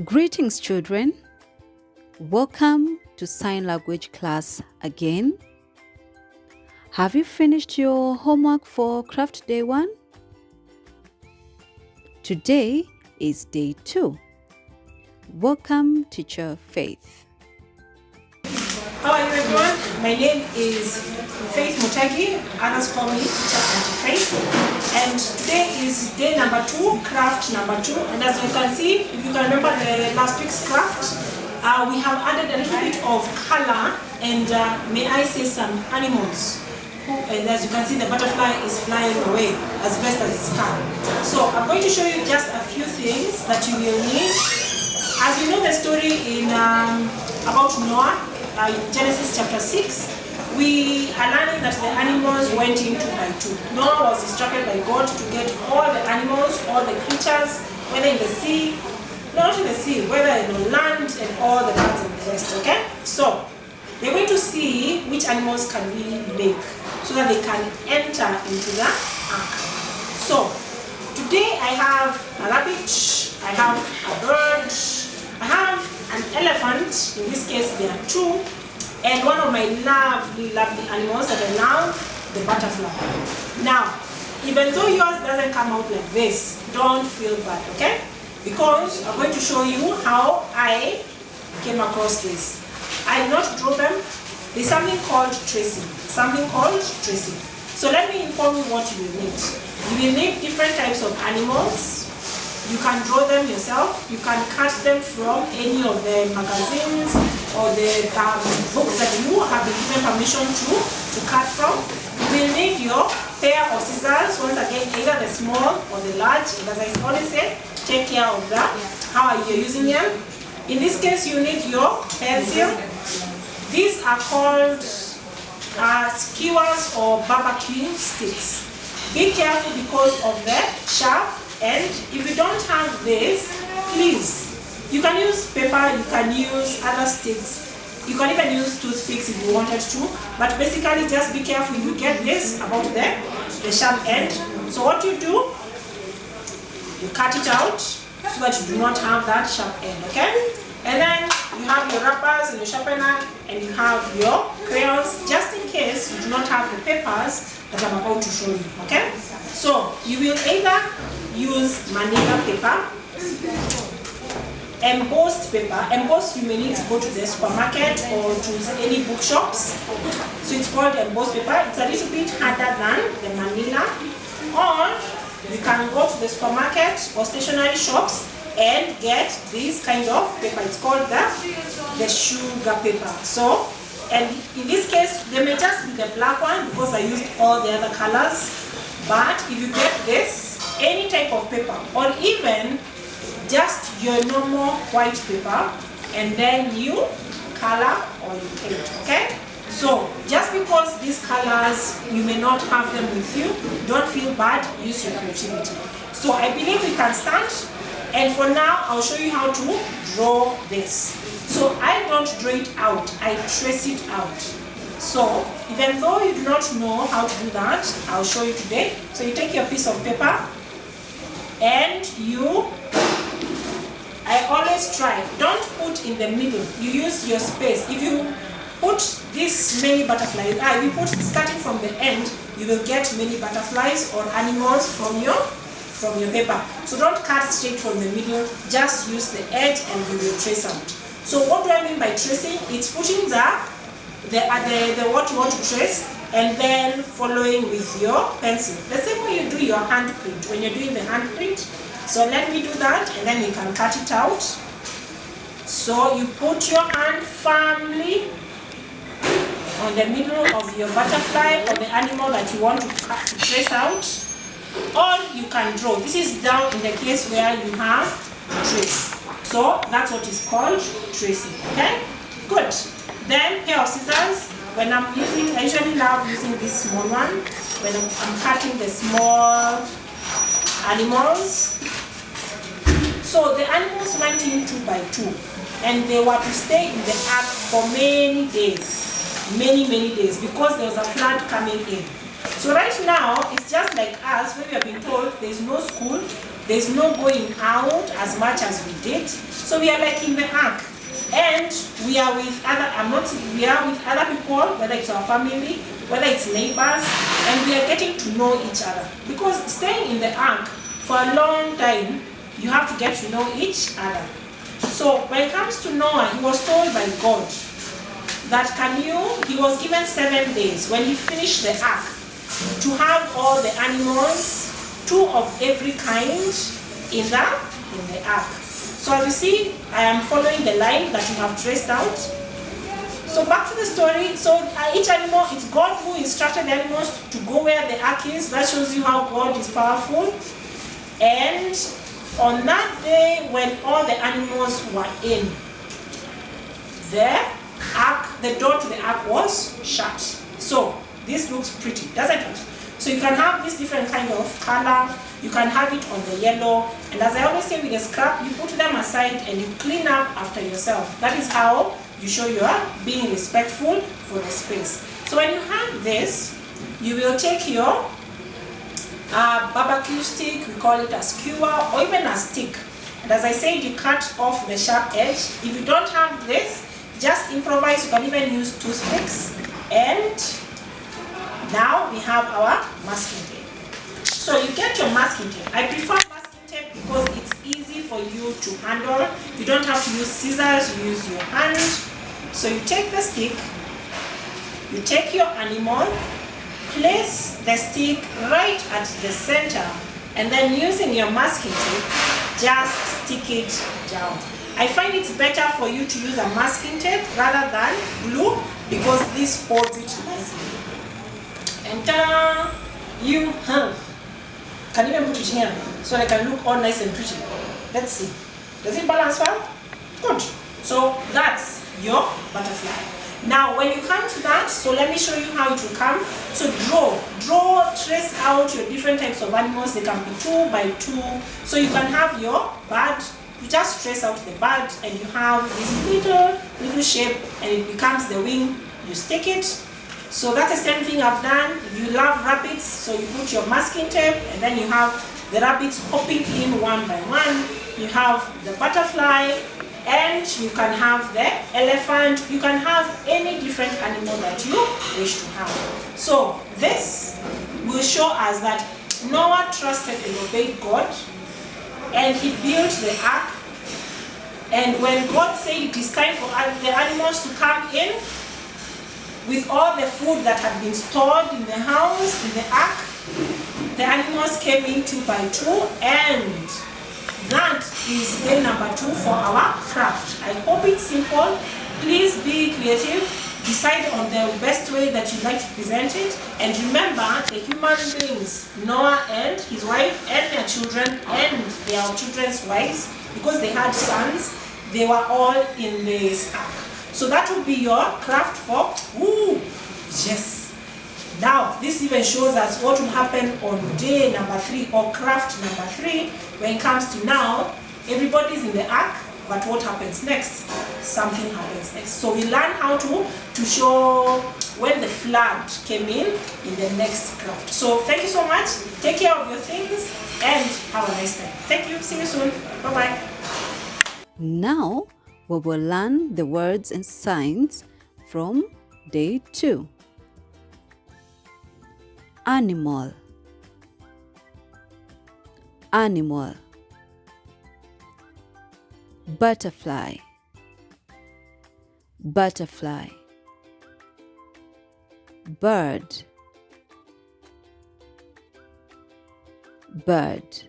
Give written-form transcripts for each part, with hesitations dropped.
Greetings, children. Welcome to Sign Language class again. Have you finished your homework for Craft Day 1? Today is Day 2. Welcome, Teacher Faith. How are you, everyone? My name is Faith Mutagi. Others call me Teacher Auntie Faith. And today is day number 2, craft number 2. And as you can see, if you can remember the last week's craft, we have added a little bit of color and may I say some animals. And as you can see, the butterfly is flying away as best as it can. So I'm going to show you just a few things that you will need. As you know the story in about Noah, in Genesis chapter 6, we are learning that the animals went in 2 by 2. Noah was instructed by God to get all the animals, all the creatures, whether in the sea, not in the sea, whether in the land, and all the birds and the rest, okay? So, they're going to see which animals can we make so that they can enter into the ark. So, today I have a rabbit, I have a bird, I have an elephant, in this case there are 2, and one of my lovely animals that I love, the butterfly. Now, even though yours doesn't come out like this, don't feel bad, okay? Because I'm going to show you how I came across this. I did not draw them. There's something called tracing. So let me inform you what you will need. You will need different types of animals. You can draw them yourself. You can cut them from any of the magazines or the books that you have been given permission to cut from. You will need your pair of scissors, once again, either the small or the large. And as I always say, take care of that, how are you using them. In this case, you need your pencil. These are called skewers or barbecue sticks. Be careful because of the sharp end. If you don't have this, please, you can use paper, you can use other sticks. You can even use toothpicks if you wanted to. But basically, just be careful if you get this about the sharp end. So what you do, you cut it out so that you do not have that sharp end, okay? And then you have your rubbers and your sharpener, and you have your crayons, just in case you do not have the papers that I'm about to show you, okay? So you will either use manila paper, embossed paper. Embossed, you may need to go to the supermarket or to any bookshops. So it's called embossed paper. It's a little bit harder than the manila. Or you can go to the supermarket or stationery shops and get this kind of paper. It's called the sugar paper. So, and in this case, they may just be the black one because I used all the other colors. But if you get this, any type of paper, or even just your normal white paper, and then you color or you paint, okay? So, just because these colors, you may not have them with you, don't feel bad, use your creativity. So, I believe we can start, and for now, I'll show you how to draw this. So, I don't draw it out, I trace it out. So, even though you do not know how to do that, I'll show you today. So, you take your piece of paper, and I always try, don't put in the middle, you use your space. If you put this many butterflies, if you put starting from the end, you will get many butterflies or animals from your paper. So don't cut straight from the middle, just use the edge and you will trace out. So what do I mean by tracing? It's putting the what you want to trace and then following with your pencil. The same way you do your handprint, when you're doing the handprint. So let me do that and then you can cut it out. So you put your hand firmly on the middle of your butterfly or the animal that you want to trace out. Or you can draw. This is down in the case where you have trace. So that's what is called tracing, okay? Good. Then pair of scissors. When I'm using, I usually love using this small one when I'm cutting the small animals. So the animals went in 2 by 2, and they were to stay in the ark for many days, many days, because there was a flood coming in. So right now, it's just like us, when we have been told there's no school, there's no going out as much as we did. So we are like in the ark. And we are with we are with other people, whether it's our family, whether it's neighbors, and we are getting to know each other. Because staying in the ark for a long time, you have to get to know each other. So when it comes to Noah, he was told by God that he was given 7 days when he finished the ark to have all the animals, 2 of every kind in the ark. So as you see, I am following the line that you have traced out. So back to the story. So each animal, it's God who instructed the animals to go where the ark is. That shows you how God is powerful. And on that day, when all the animals were in, the door to the ark was shut. So this looks pretty, doesn't it? So you can have this different kind of color. You can have it on the yellow. And as I always say with the scrap, you put them aside and you clean up after yourself. That is how you show you are being respectful for the space. So when you have this, you will take your barbecue stick, we call it a skewer, or even a stick. And as I said, you cut off the sharp edge. If you don't have this, just improvise. You can even use toothpicks. And now we have our masking tape. So you get your masking tape. I prefer masking tape because it's easy for you to handle. You don't have to use scissors, you use your hand. So you take the stick, you take your animal, place the stick right at the center, and then using your masking tape, just stick it down. I find it's better for you to use a masking tape rather than glue because this holds it nicely. And ta-da! You have. Can even put it here so I can look all nice and pretty. Let's see. Does it balance well? Good. So that's your butterfly. Now when you come to that, so let me show you how it will come. So trace out your different types of animals. They can be 2 by 2. So you can have your bird. You just trace out the bird and you have this little shape and it becomes the wing. You stick it. So that's the same thing I've done. If you love rabbits, so you put your masking tape and then you have the rabbits hopping in one by one. You have the butterfly and you can have the elephant. You can have any different animal that you wish to have. So this will show us that Noah trusted and obeyed God and he built the ark. And when God said it is time for the animals to come in, with all the food that had been stored in the house, in the ark, the animals came in 2 by 2, and that is day number 2 for our craft. I hope it's simple. Please be creative. Decide on the best way that you like to present it. And remember, the human beings, Noah and his wife and their children and their children's wives, because they had sons, they were all in this ark. So that will be your craft for, yes. Now, this even shows us what will happen on day number 3 or craft number 3. When it comes to now, everybody's in the ark, but what happens next? Something happens next. So we learn how to show when the flood came in the next craft. So thank you so much. Take care of your things and have a nice time. Thank you. See you soon. Bye-bye. Now, we will learn the words and signs from day 2. Animal, animal. Butterfly, butterfly. Bird, bird.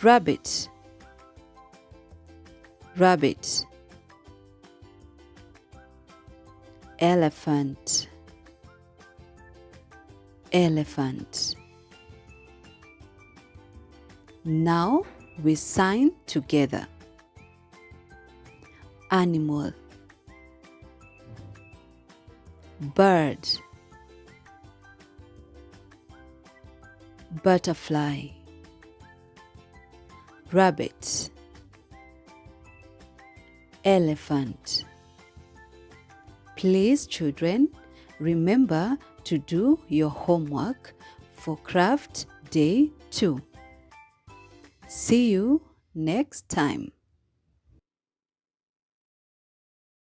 Rabbit, rabbit. Elephant, elephant. Now we sign together. Animal, bird, butterfly, rabbit, elephant. Please, children, remember to do your homework for Craft Day 2. See you next time.